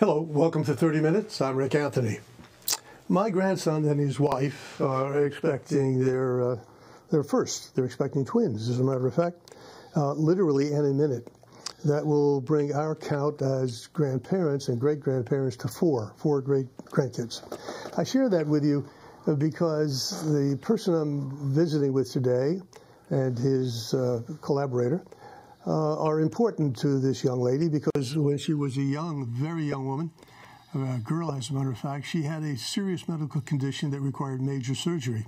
Hello, welcome to 30 Minutes. I'm Rick Anthony. My grandson and his wife are expecting their first. They're expecting twins, as a matter of fact, literally any minute. That will bring our count as grandparents and great-grandparents to four great-grandkids. I share that with you because the person I'm visiting with today and his collaborator are important to this young lady because when she was a very young woman, a girl as a matter of fact, she had a serious medical condition that required major surgery.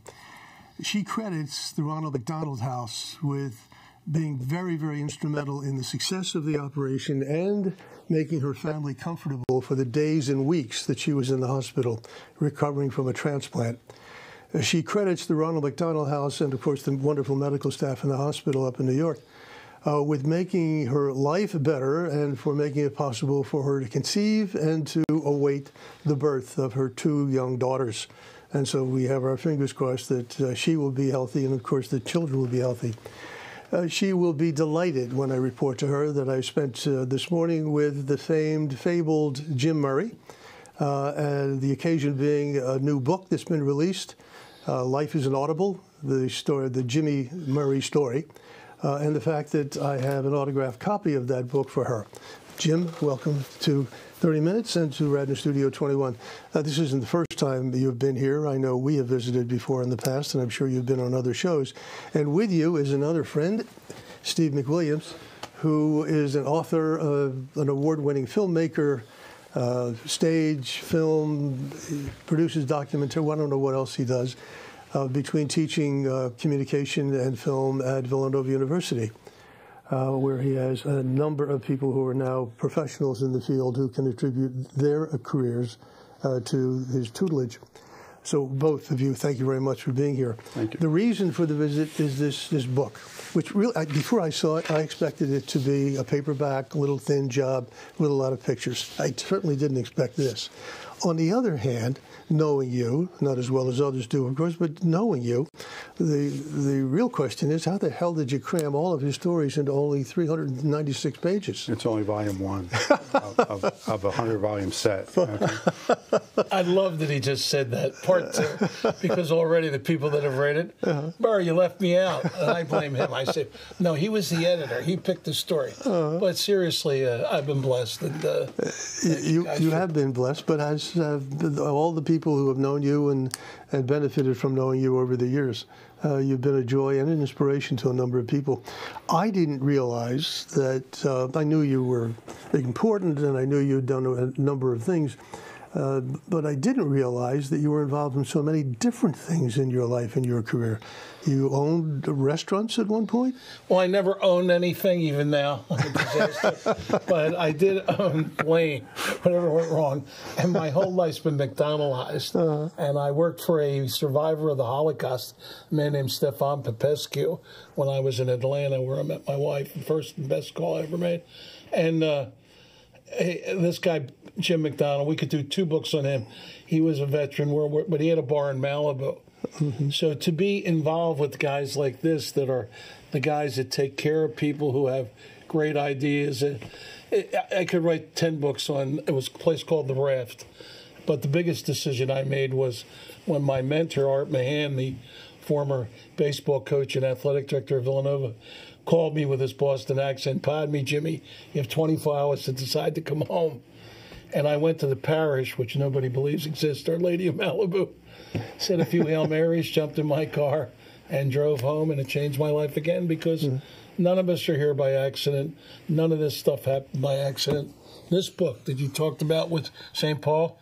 She credits the Ronald McDonald House with being very, very instrumental in the success of the operation and making her family comfortable for the days and weeks that she was in the hospital recovering from a transplant. She credits the Ronald McDonald House and, of course, the wonderful medical staff in the hospital up in New York with making her life better and for making it possible for her to conceive and to await the birth of her two young daughters. And so we have our fingers crossed that she will be healthy and, of course, the children will be healthy. She will be delighted when I report to her that I spent this morning with the fabled Jim Murray, and the occasion being a new book that's been released, Life is an Audible, the Jimmy Murray story, and the fact that I have an autographed copy of that book for her. Jim, welcome to 30 Minutes and to Radnor Studio 21. This isn't the first time you've been here. I know we have visited before in the past, and I'm sure you've been on other shows. And with you is another friend, Stephen McWilliams, who is an author, an award-winning filmmaker, stage, film, he produces documentary. Well, I don't know what else he does, between teaching communication and film at Villanova University. Where he has a number of people who are now professionals in the field who can attribute their careers to his tutelage. So both of you, thank you very much for being here. Thank you. The reason for the visit is this book, which really, before I saw it, I expected it to be a paperback, a little thin job with a lot of pictures. I certainly didn't expect this. On the other hand, knowing you, not as well as others do, of course, but knowing you, the real question is, how the hell did you cram all of his stories into only 396 pages? It's only volume one of a 100-volume set. Okay. I love that he just said that, part two, because already the people that have read it, Burr, you left me out. And I blame him. I said, no, he was the editor. He picked the story. But seriously, I've been blessed. And, you have been blessed, but as all the people who have known you and benefited from knowing you over the years, you've been a joy and an inspiration to a number of people. I didn't realize that I knew you were important and I knew you'd done a number of things, but I didn't realize that you were involved in so many different things in your life and your career. You owned restaurants at one point? well, I never owned anything, even now. I'm a disaster. But I did own Blaine, whatever went wrong. And my whole life's been McDonaldized. And I worked for a survivor of the Holocaust, a man named Stephen McWilliams, when I was in Atlanta, where I met my wife, the first and best call I ever made. And this guy, Jim McDonald, we could do 2 books on him. He was a veteran, but he had a bar in Malibu. So to be involved with guys like this that are the guys that take care of people who have great ideas, I could write 10 books on, it was a place called The Raft. But the biggest decision I made was when my mentor, Art Mahan, the former baseball coach and athletic director of Villanova, called me with his Boston accent, "Pardon me, Jimmy, you have 24 hours to decide to come home." And I went to the parish, which nobody believes exists, Our Lady of Malibu, said a few Hail Marys, jumped in my car, and drove home, and it changed my life again because none of us are here by accident. None of this stuff happened by accident. This book that you talked about with St. Paul,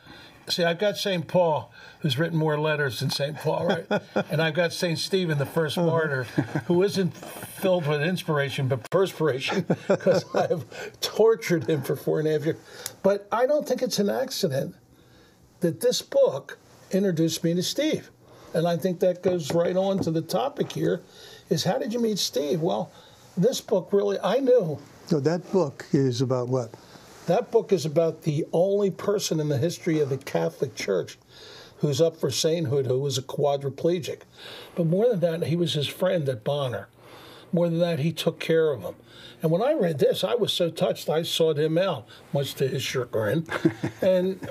see, I've got St. Paul, who's written more letters than St. Paul, right? And I've got St. Stephen, the first martyr, who isn't filled with inspiration but perspiration, because I've tortured him for 4.5 years. But I don't think it's an accident that this book introduced me to Steve. And I think that goes right on to the topic here, is how did you meet Steve? Well, this book really, I knew. So that book is about what? That book is about the only person in the history of the Catholic Church who's up for sainthood who was a quadriplegic. But more than that, he was his friend at Bonner. More than that, he took care of them. And when I read this, I was so touched. I sought him out, much to his chagrin.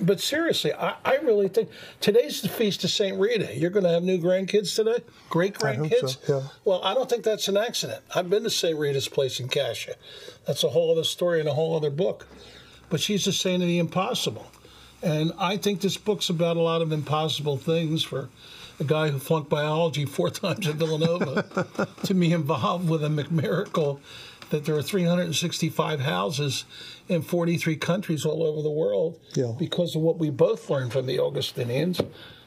But seriously, I really think today's the feast of St. Rita. You're going to have new grandkids today, great grandkids. I hope so, yeah. Well, I don't think that's an accident. I've been to St. Rita's place in Cassia. That's a whole other story and a whole other book. But she's a saint of the impossible, and I think this book's about a lot of impossible things for a guy who flunked biology 4 times at Villanova to be involved with a miracle that there are 365 houses in 43 countries all over the world because of what we both learned from the Augustinians.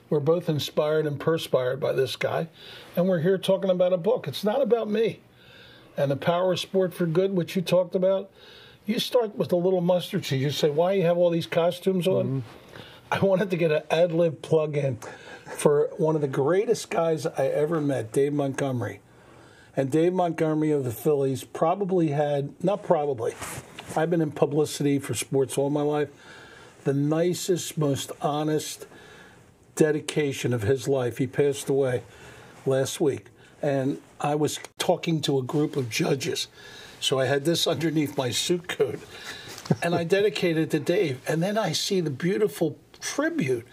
We're both inspired and perspired by this guy, and we're here talking about a book. It's not about me. And the power of sport for good, which you talked about, you start with a little mustard seed. You say, why you have all these costumes on? I wanted to get an ad-lib plug-in for one of the greatest guys I ever met, Dave Montgomery. And Dave Montgomery of the Phillies I've been in publicity for sports all my life. The nicest, most honest dedication of his life. He passed away last week. And I was talking to a group of judges. So I had this underneath my suit coat. And I dedicated it to Dave. And then I see the beautiful tribute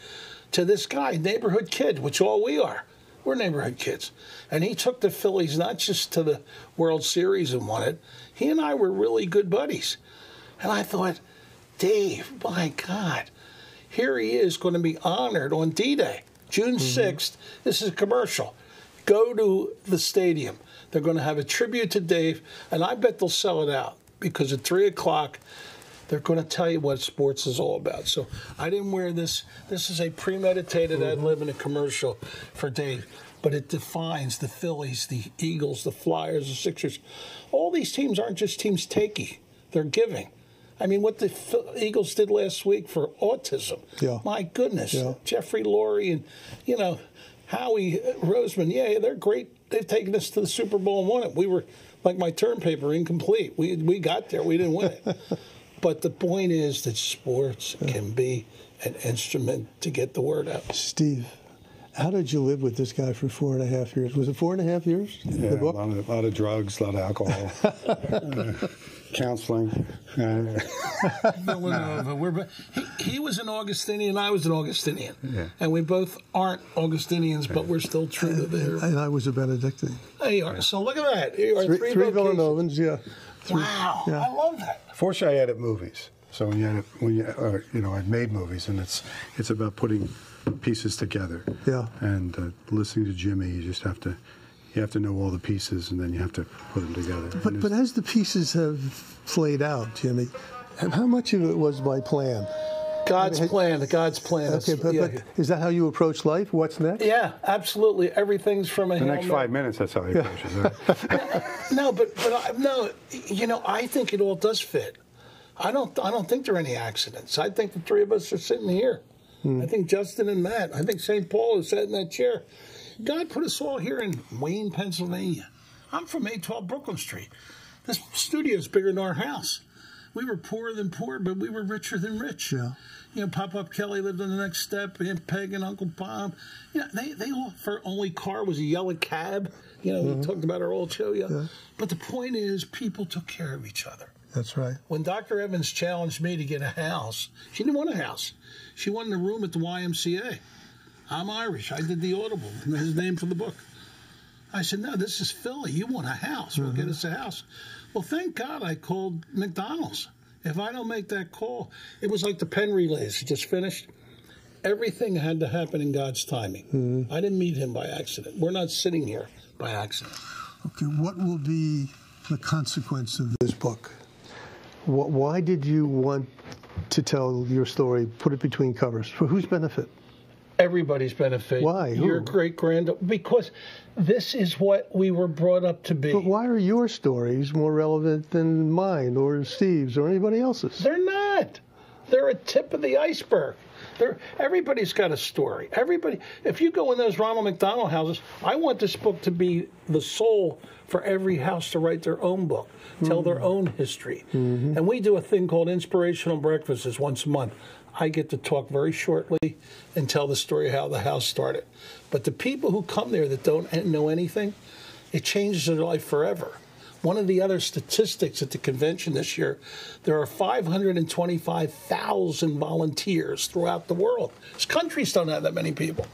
to this guy, neighborhood kid, which all we are. We're neighborhood kids. And he took the Phillies not just to the World Series and won it. He and I were really good buddies. And I thought, Dave, my God, here he is going to be honored on D-Day, June 6th. This is a commercial. Go to the stadium. They're going to have a tribute to Dave, and I bet they'll sell it out because at 3 o'clock, they're going to tell you what sports is all about. So I didn't wear this. This is a premeditated ad-lib in a commercial for Dave, but it defines the Phillies, the Eagles, the Flyers, the Sixers. All these teams aren't just teams taking. They're giving. I mean, what the Eagles did last week for autism. Yeah. My goodness. Yeah. Jeffrey Lurie and, Howie Roseman. They're great. They've taken us to the Super Bowl and won it. We were, like my term paper, incomplete. We got there. We didn't win it. But the point is that sports can be an instrument to get the word out. Steve, how did you live with this guy for 4.5 years? Was it 4.5 years? Yeah, a lot of drugs, a lot of alcohol, counseling. Villanova. He was an Augustinian, I was an Augustinian. Yeah. And we both aren't Augustinians, but we're still true to there. And I was a Benedictine. There you are. So look at that. You are three Villanovans, yeah. Wow, I love that. Fortunately, I edit movies. So I've made movies, and it's about putting pieces together. Yeah. And listening to Jimmy, you have to know all the pieces, and then you have to put them together. But as the pieces have played out, Jimmy, how much of it was by plan? God's plan. Okay, but is that how you approach life? What's next? Yeah, absolutely. Everything's from a The next 5 minutes, that's how he approaches it. No, I think it all does fit. I don't think there are any accidents. I think the three of us are sitting here. I think Justin and Matt. I think St. Paul is sat in that chair. God put us all here in Wayne, Pennsylvania. I'm from 812 Brooklyn Street. This studio is bigger than our house. We were poorer than poor, but we were richer than rich. Yeah. Pop-Up Kelly lived on the next step, Aunt Peg and Uncle Bob. They all, for only car was a yellow cab. We talked about our old show. Yeah. But the point is, people took care of each other. That's right. When Dr. Evans challenged me to get a house, she didn't want a house. She wanted a room at the YMCA. I'm Irish. I did the Audible, his name for the book. I said, no, this is Philly. You want a house. We'll get us a house. Well, thank God I called McDonald's. If I don't make that call, it was like the pen relays. It just finished. Everything had to happen in God's timing. I didn't meet him by accident. We're not sitting here by accident. Okay, what will be the consequence of this book? Why did you want to tell your story, put it between covers? For whose benefit? Everybody's benefit. Why? Your great-granddaughter. Because this is what we were brought up to be. But why are your stories more relevant than mine or Steve's or anybody else's? They're not. They're a tip of the iceberg. Everybody's got a story. Everybody. If you go in those Ronald McDonald houses, I want this book to be the soul for every house to write their own book, tell their own history. And we do a thing called Inspirational Breakfasts once a month. I get to talk very shortly and tell the story of how the house started. But the people who come there that don't know anything, it changes their life forever. one of the other statistics at the convention this year, there are 525,000 volunteers throughout the world. This countries don't have that many people.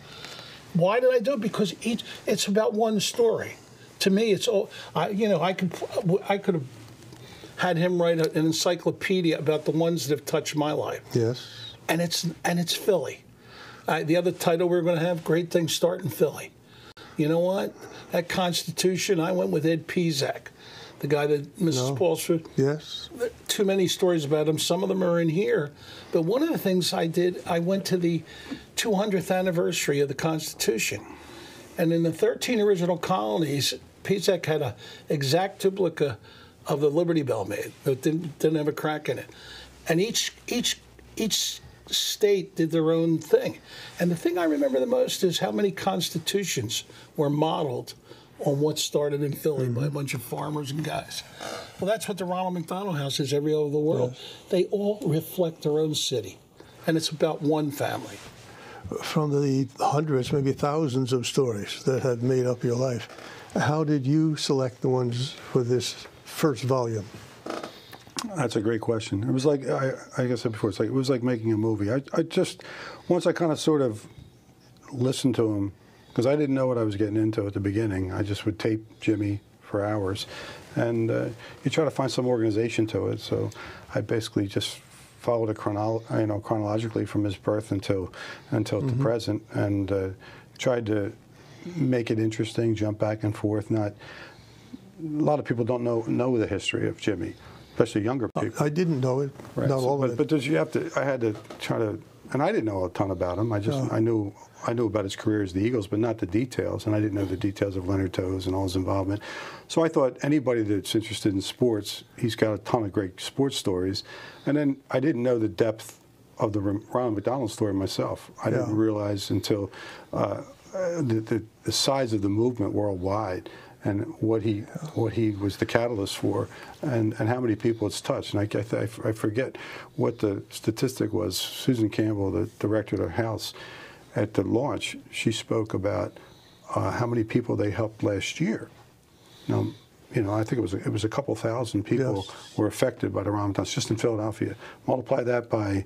Why did I do it? Because it's about one story. To me, it's all, I could have had him write an encyclopedia about the ones that have touched my life. Yes. And it's Philly. The other title we're going to have, Great Things Start in Philly. You know what? That Constitution, I went with Ed Pizak, the guy that Mrs. Paulsford. Yes. Too many stories about him. Some of them are in here. But one of the things I did, I went to the 200th anniversary of the Constitution. And in the 13 original colonies, Pizak had an exact duplicate of the Liberty Bell made. It didn't have a crack in it. And each state did their own thing. And the thing I remember the most is how many constitutions were modeled on what started in Philly by a bunch of farmers and guys. Well, that's what the Ronald McDonald House is every over the world. Yes. They all reflect their own city. And it's about one family. From the hundreds, maybe thousands of stories that have made up your life, how did you select the ones for this first volume? That's a great question. It was like, I said before, it was like making a movie. I just, once I kind of sort of listened to him, because I didn't know what I was getting into at the beginning. I just would tape Jimmy for hours, and you try to find some organization to it. So I basically just followed it chronologically from his birth until the present, and tried to make it interesting, jump back and forth. A lot of people don't know the history of Jimmy, especially younger people. I didn't know it, right. not all of it. But I had to try to, and I didn't know a ton about him. I knew about his career as the Eagles, but not the details, and I didn't know the details of Leonard Toews and all his involvement. So I thought anybody that's interested in sports, he's got a ton of great sports stories. And then I didn't know the depth of the Ronald McDonald story myself. I didn't realize until the size of the movement worldwide, and what he was the catalyst for, and how many people it's touched. And I forget what the statistic was. Susan Campbell, the director of the House, at the launch, she spoke about how many people they helped last year. Now, I think it was a couple thousand people were affected by the Ramadan, just in Philadelphia. Multiply that by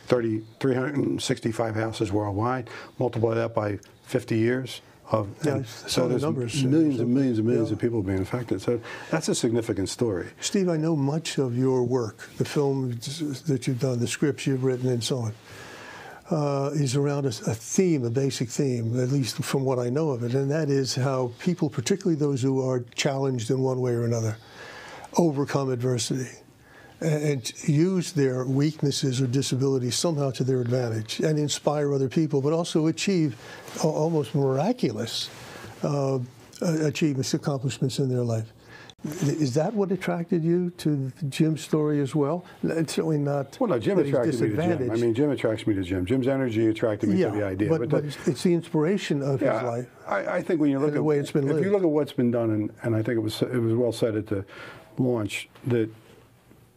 365 houses worldwide. Multiply that by 50 years. So there's millions and millions and millions of people being affected. So that's a significant story. Steve, I know much of your work, the films that you've done, the scripts you've written, and so on, is around a theme, a basic theme, at least from what I know of it, and that is how people, particularly those who are challenged in one way or another, overcome adversity and use their weaknesses or disabilities somehow to their advantage and inspire other people, but also achieve almost miraculous achievements, accomplishments in their life. Is that what attracted you to Jim's story as well? It's certainly not. Well, no, Jim attracted me to Jim. I mean, Jim attracts me to Jim. Jim's energy attracted me to the idea. But it's the inspiration of his life. I think when you look at the way it's been lived. If you look at what's been done, and I think it was well said at the launch, that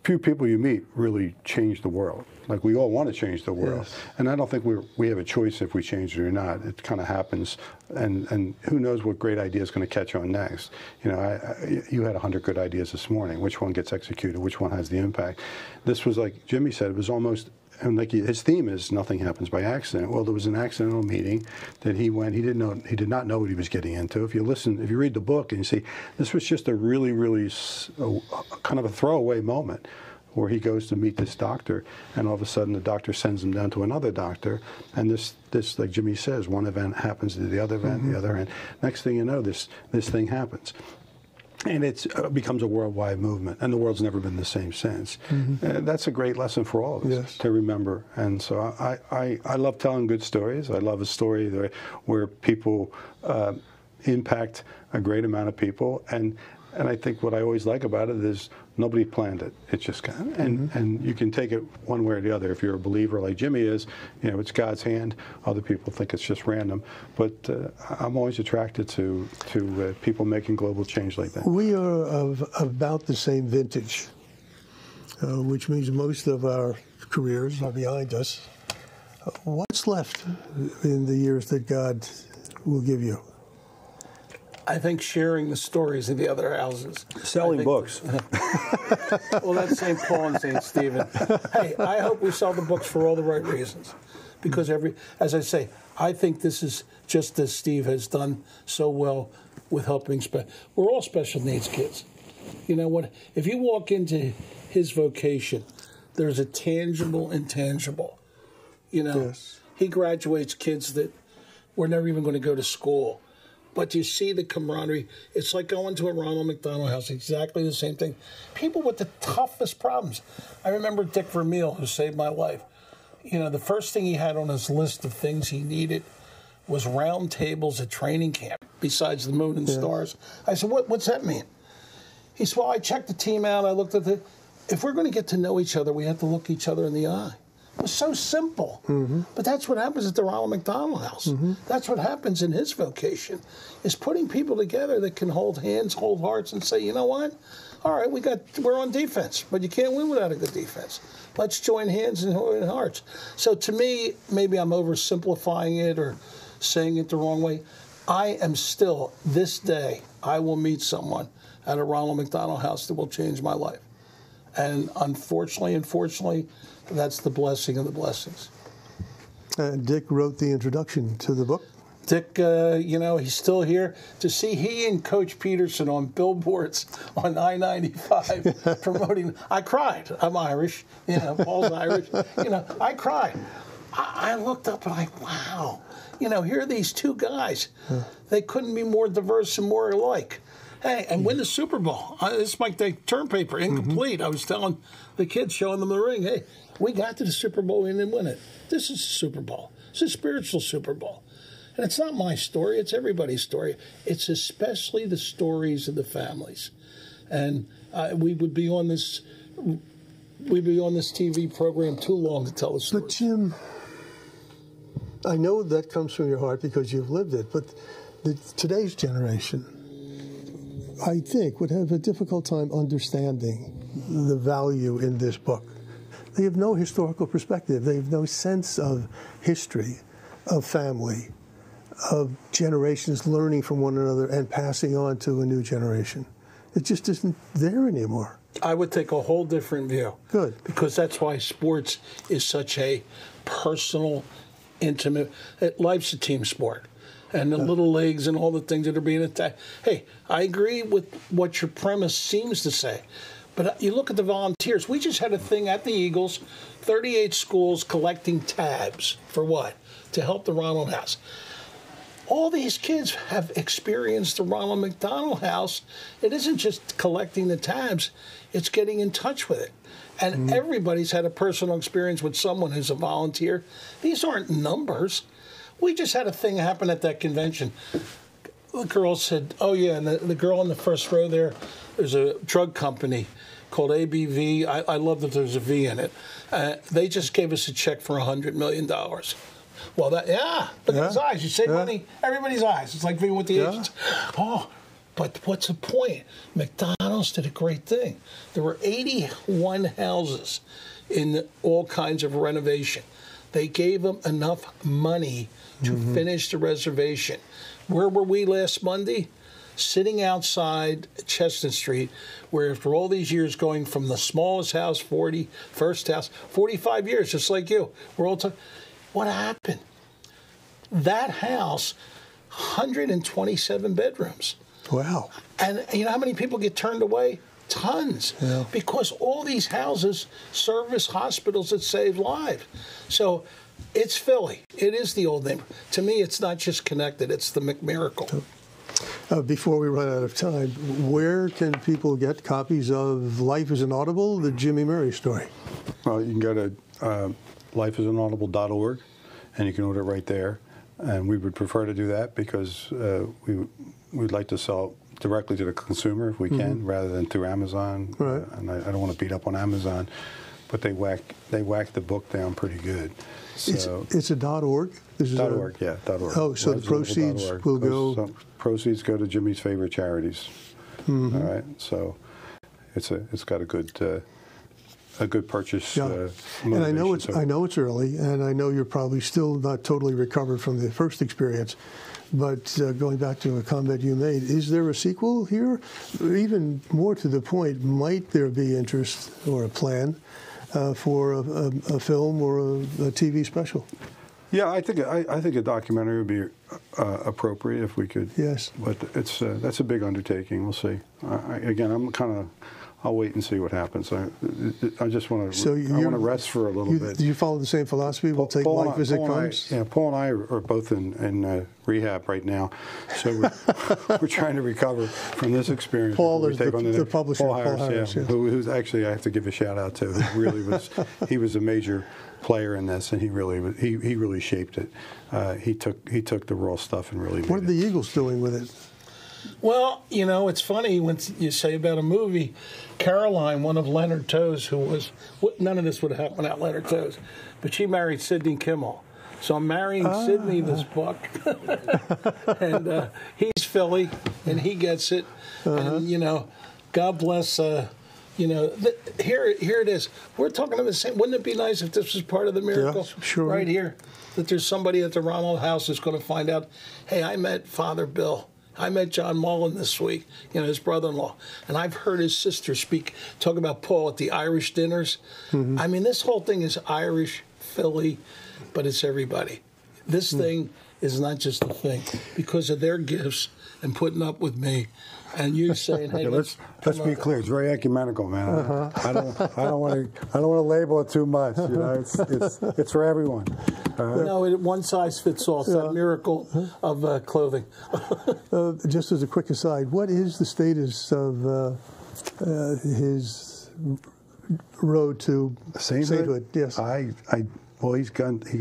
few people you meet really change the world. Like, we all want to change the world, and I don't think we have a choice if we change it or not. It kind of happens, and who knows what great idea is going to catch on next. You had 100 good ideas this morning. Which one gets executed? Which one has the impact? This was, like Jimmy said, it was almost, and like his theme is nothing happens by accident. Well, there was an accidental meeting that he went. He did not know what he was getting into. If you read the book and you see, this was just a really, really kind of a throwaway moment, where he goes to meet this doctor, and all of a sudden the doctor sends him down to another doctor, and this like Jimmy says, one event happens to the other event, the other end. Next thing you know, this thing happens. And it becomes a worldwide movement, and the world's never been the same since. That's a great lesson for all of us to remember. And so I love telling good stories. I love a story where people impact a great amount of people, and I think what I always like about it is nobody planned it. It's just kind of, and you can take it one way or the other. If you're a believer like Jimmy is, it's God's hand. Other people think it's just random. But I'm always attracted to people making global change like that. We are of about the same vintage, which means most of our careers are behind us. What's left in the years that God will give you? I think sharing the stories of the other houses. Selling books. Well, that's St. Paul and St. Stephen. Hey, I hope we sell the books for all the right reasons. Because as I say, I think this is just as Steve has done so well with helping. We're all special needs kids. You know what? If you walk into his vocation, there's a tangible and intangible. You know, yes. He graduates kids that were never even going to go to school. But you see the camaraderie. It's like going to a Ronald McDonald House. Exactly the same thing. People with the toughest problems. I remember Dick Vermeil, who saved my life. You know, the first thing he had on his list of things he needed was round tables at training camp, besides the moon and stars. I said, what's that mean? He said, well, I checked the team out. I looked at if we're going to get to know each other, we have to look each other in the eye. It was so simple. Mm-hmm. But that's what happens at the Ronald McDonald House. Mm-hmm. That's what happens in his vocation, is putting people together that can hold hands, hold hearts, and say, you know what? All right, we're on defense, but you can't win without a good defense. Let's join hands and hold hearts. So to me, maybe I'm oversimplifying it or saying it the wrong way. I am still, this day, I will meet someone at a Ronald McDonald House that will change my life. And unfortunately, that's the blessing of the blessings. Dick wrote the introduction to the book. Dick, he's still here. To see he and Coach Peterson on billboards on I-95 promoting, I cried. I'm Irish. Paul's Irish. I cried. I looked up and wow. Here are these two guys. They couldn't be more diverse and more alike. Hey, and win the Super Bowl. It's like the term paper, incomplete. I was telling the kids, showing them the ring, hey, we got to the Super Bowl and didn't win it. This is the Super Bowl. It's a spiritual Super Bowl. And it's not my story, it's everybody's story. It's especially the stories of the families. And we would be on this TV program too long to tell the story. But Jim, I know that comes from your heart because you've lived it, but today's generation, I think, would have a difficult time understanding the value in this book. They have no historical perspective. They have no sense of history, of family, of generations learning from one another and passing on to a new generation. It just isn't there anymore. I would take a whole different view. Good. Because that's why sports is such a personal, intimate, life's a team sport. And the little leagues and all the things that are being attacked. Hey, I agree with what your premise seems to say. But you look at the volunteers. We just had a thing at the Eagles, 38 schools collecting tabs. For what? To help the Ronald House. All these kids have experienced the Ronald McDonald House. It isn't just collecting the tabs. It's getting in touch with it. And everybody's had a personal experience with someone who's a volunteer. These aren't numbers. We just had a thing happen at that convention. The girl said, oh, yeah, and the girl in the first row there's a drug company called ABV. I love that there's a V in it. They just gave us a check for $100 million. Well, look at his eyes. You save money, everybody's eyes. It's like being with the agents. Oh, but what's the point? McDonald's did a great thing. There were 81 houses in all kinds of renovation. They gave them enough money to finish the reservation. Where were we last Monday? Sitting outside Chestnut Street, where after all these years going from the smallest house, first house, 45 years, just like you, we're all talking. What happened? That house, 127 bedrooms. Wow. And you know how many people get turned away? Tons. Yeah. Because all these houses service hospitals that save lives. So it's Philly. It is the old name. To me, it's not just connected. It's the McMiracle. Before we run out of time, where can people get copies of Life is an Audible, the Jimmy Murray story? Well, you can go to lifeisanaudible.org, and you can order it right there. And we would prefer to do that because we'd like to sell directly to the consumer if we can, rather than through Amazon. Right. And I don't want to beat up on Amazon, but they whack the book down pretty good. So it's a .org. .org, yeah, .org. Oh, so the proceeds will go. Proceeds go to Jimmy's favorite charities. All right, so it's got a good purchase. Yeah. And I know it's early, and I know you're probably still not totally recovered from the first experience. But going back to a comment you made, is there a sequel here? Even more to the point, might there be interest or a plan for a film or a TV special? Yeah, I think a documentary would be appropriate if we could. Yes. But that's a big undertaking. We'll see. I'll wait and see what happens. I just want to. I want to rest for a little bit. Do you follow the same philosophy? We'll take life as it comes. Paul and I are both in rehab right now, so we're trying to recover from this experience. Paul is the publisher. Paul Harris, yeah. Who's actually, I have to give a shout out to. Who really was. He was a major player in this, and he really shaped it. He took the raw stuff and really. What are the Eagles doing with it? Well, it's funny when you say about a movie. Caroline, one of Leonard Toews, who was none of this would have happened without Leonard Toews, but she married Sidney Kimmel. So I'm marrying Sidney this book, and he's Philly, and he gets it, and God bless. Here it is. We're talking about the same. Wouldn't it be nice if this was part of the miracle? Yeah, sure. Right here, that there's somebody at the Ronald House that's going to find out. Hey, I met Father Bill. I met John Mullen this week, his brother-in-law, and I've heard his sister talk about Paul at the Irish dinners. Mm-hmm. I mean, this whole thing is Irish, Philly, but it's everybody. This thing is not just a thing because of their gifts and putting up with me. And you saying, "Hey, let's be clear. It's very ecumenical, man. I don't want to label it too much. It's for everyone. No, one size fits all. It's that miracle of clothing." Just as a quick aside, what is the status of his road to sainthood? Yes. Well,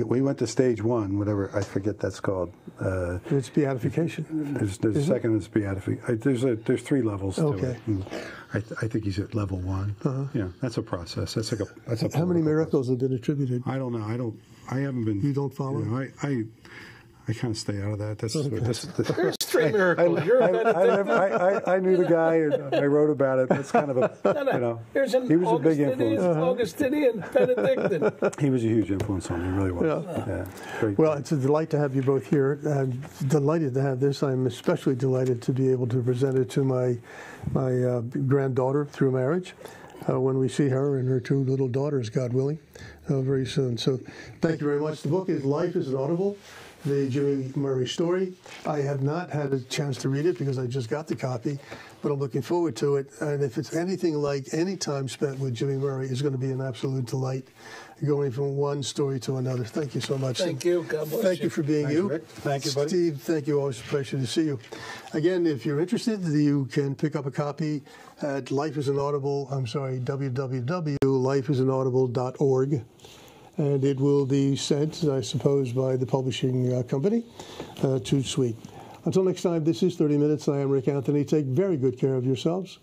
we went to stage 1, whatever, I forget that's called. It's beatification. There's a second is beatification. There's 3 levels to it. And I think he's at level 1. Yeah, that's a process. That's a How many miracles have been attributed? I don't know. I haven't been. You don't follow? I kind of stay out of that. There's 3 miracles. I knew the guy, and I wrote about it. That's kind of a, he was a big influence. Augustinian, Benedictine. He was a huge influence on me, he really was. Yeah. Well, it's a delight to have you both here. I'm delighted to have this. I'm especially delighted to be able to present it to my granddaughter through marriage when we see her and her 2 little daughters, God willing, very soon. So thank you very much. The book is Life is an Audible, the Jimmy Murray story. I have not had a chance to read it because I just got the copy, but I'm looking forward to it. And if it's anything like any time spent with Jimmy Murray, it's going to be an absolute delight, going from one story to another. Thank you so much. Thank you. God bless Thank you for being you. Rick. Thank you, buddy. Steve, thank you. Always a pleasure to see you. Again, if you're interested, you can pick up a copy at www.lifeisanaudible.org. And it will be sent, I suppose, by the publishing company to Sweet. Until next time, this is 30 Minutes. I am Rick Anthony. Take very good care of yourselves.